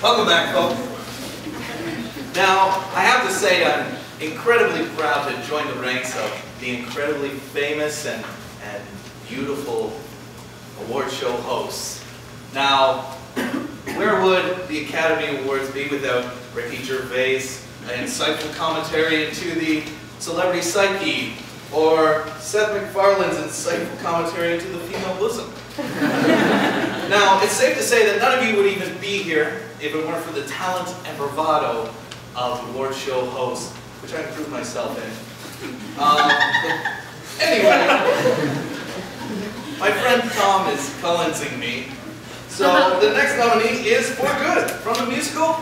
Welcome back, folks. Now, I have to say I'm incredibly proud to join the ranks of the incredibly famous and beautiful award show hosts. Now, where would the Academy Awards be without Ricky Gervais, an insightful commentary into the celebrity psyche, or Seth MacFarlane's insightful commentary into the female bosom? Now, it's safe to say that none of you would even be here if it weren't for the talent and bravado of award show hosts, which I proved myself in. Anyway, my friend Tom is Collinsing me. So the next nominee is For Good from the musical